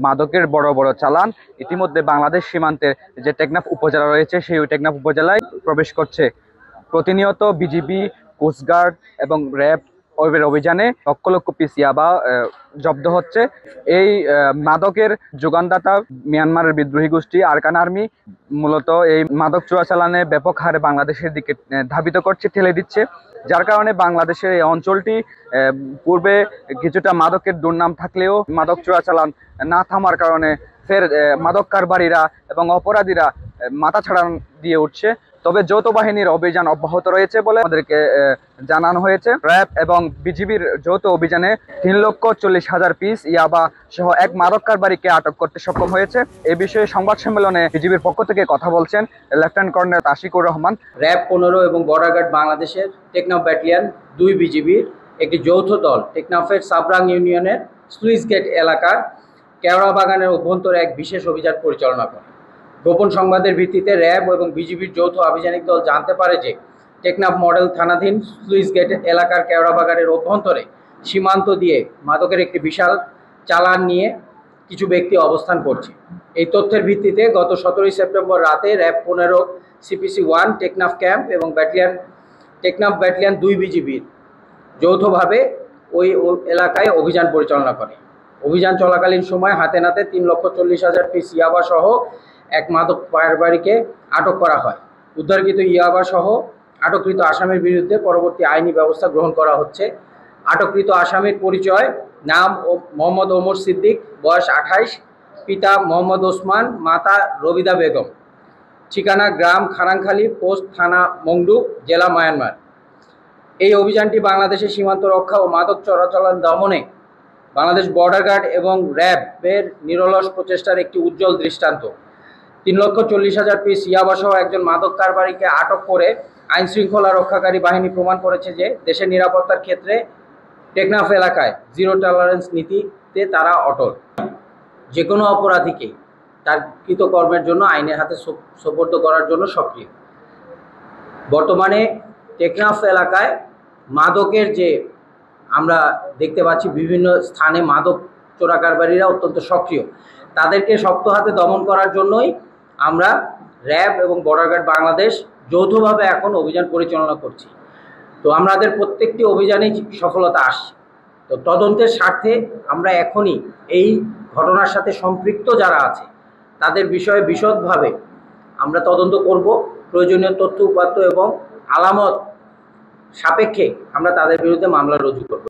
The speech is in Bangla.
মাদকের বড় বড় চালান ইতিমধ্যে বাংলাদেশ সীমান্তের যে টেকনাফ উপজেলা রয়েছে সেই টেকনাফ উপজেলায় প্রবেশ করছে। প্রতিনিয়ত বিজিবি, কোস্টগার্ড এবং র্যাব অভিযানে লক্ষ লক্ষ পিস ইয়াবা জব্দ হচ্ছে। এই মাদকের যোগানদাতা মিয়ানমারের বিদ্রোহী গোষ্ঠী আরাকান আর্মি মূলত এই মাদক চোরাচালানে ব্যাপক হারে বাংলাদেশের দিকে ধাবিত করছে, ঠেলে দিচ্ছে। যার কারণে বাংলাদেশের এই অঞ্চলটি পূর্বে কিছুটা মাদকের দুর্নাম থাকলেও মাদক চোরাচালান না থামার কারণে ফের মাদক কারবারিরা এবং অপরাধীরা মাথা ছাড়া দিয়ে উঠছে। তবে যৌথ বাহিনীর অভিযান অব্যাহত রয়েছে বলে আমাদেরকে জানানো হয়েছে। র্যাব এবং বিজিবির যৌথ অভিযানে 3,40,000 পিস ইয়াবা সহ এক মাদক কারবারিকে আটক করতে সক্ষম হয়েছে। এই বিষয়ে সংবাদ সম্মেলনে বিজিবির পক্ষ থেকে কথা বলছেন লেফটেন্যান্ট কর্নেল তাশিকুর রহমান। র্যাব 15 এবং বর্ডার গার্ড বাংলাদেশের টেকনাফ ব্যাটালিয়ন 2 বিজিবির একটি যৌথ দল টেকনাফের সাবরাং ইউনিয়নের স্লুইস গেট এলাকার কেওড়া বাগানের অভ্যন্তরে এক বিশেষ অভিযান পরিচালনা করে। গোপন সংবাদের ভিত্তিতে র্যাব এবং বিজিবির যৌথ আভিযানিক দল জানতে পারে যে টেকনাফ মডেল থানাধীন স্লুইস গেট এলাকার কেওড়া বাগানের অভ্যন্তরে সীমান্ত দিয়ে মাদকের একটি বিশাল চালান নিয়ে কিছু ব্যক্তি অবস্থান করছে। এই তথ্যের ভিত্তিতে গত 17 সেপ্টেম্বর রাতে র্যাব 15 CPC 1 টেকনাফ ক্যাম্প এবং টেকনাফ ব্যাটালিয়ন 2 বিজিবির যৌথভাবে ওই এলাকায় অভিযান পরিচালনা করে। অভিযান চলাকালীন সময় হাতে নাতে 3,40,000 পিস ইয়াবা সহ এক মাদক কারবারিকে আটক করা হয়। উদ্ধারকৃত ইয়াবা সহ আটককৃত আসামির বিরুদ্ধে পরবর্তী আইনি ব্যবস্থা গ্রহণ করা হচ্ছে। আটককৃত আসামির পরিচয়: নাম মোহাম্মদ ওমর সিদ্দিক, বয়স 28, পিতা মোহাম্মদ ওসমান, মাতা রবিদা বেগম, ঠিকানা গ্রাম খানাংখালী, পোস্ট থানা মংডু, জেলা মায়ানমার। এই অভিযানটি বাংলাদেশের সীমান্ত রক্ষা ও মাদক চোরাচালান দমনে বাংলাদেশ বর্ডার গার্ড এবং র্যাবের নিরলস প্রচেষ্টার একটি উজ্জ্বল দৃষ্টান্ত। 3,40,000 পিস ইয়াবা সহ একজন মাদক কারবারিকে আটক করে আইন শৃঙ্খলা রক্ষাকারী বাহিনী প্রমাণ করেছে যে দেশের নিরাপত্তার ক্ষেত্রে টেকনাফ এলাকায় জিরো টলারেন্স নীতিতে তারা অটল। যে কোনো অপরাধীকে তার কৃতকর্মের জন্য আইনের হাতে সোপর্দ করার জন্য সক্রিয়। বর্তমানে টেকনাফ এলাকায় মাদকের যে আমরা দেখতে পাচ্ছি বিভিন্ন স্থানে মাদক চোরা কারবারিরা অত্যন্ত সক্রিয়। তাদেরকে শক্ত হাতে দমন করার জন্যই আমরা র্যাব এবং বর্ডার গার্ড বাংলাদেশ যৌথভাবে এখন অভিযান পরিচালনা করছি। তো আমাদের প্রত্যেকটি অভিযানেই সফলতা আসছে। তো তদন্তের স্বার্থে আমরা এখনই এই ঘটনার সাথে সম্পৃক্ত যারা আছে তাদের বিষয়ে বিশদভাবে আমরা তদন্ত করব। প্রয়োজনীয় তথ্য উপাত্ত এবং আলামত সাপেক্ষে আমরা তাদের বিরুদ্ধে মামলা রুজু করব।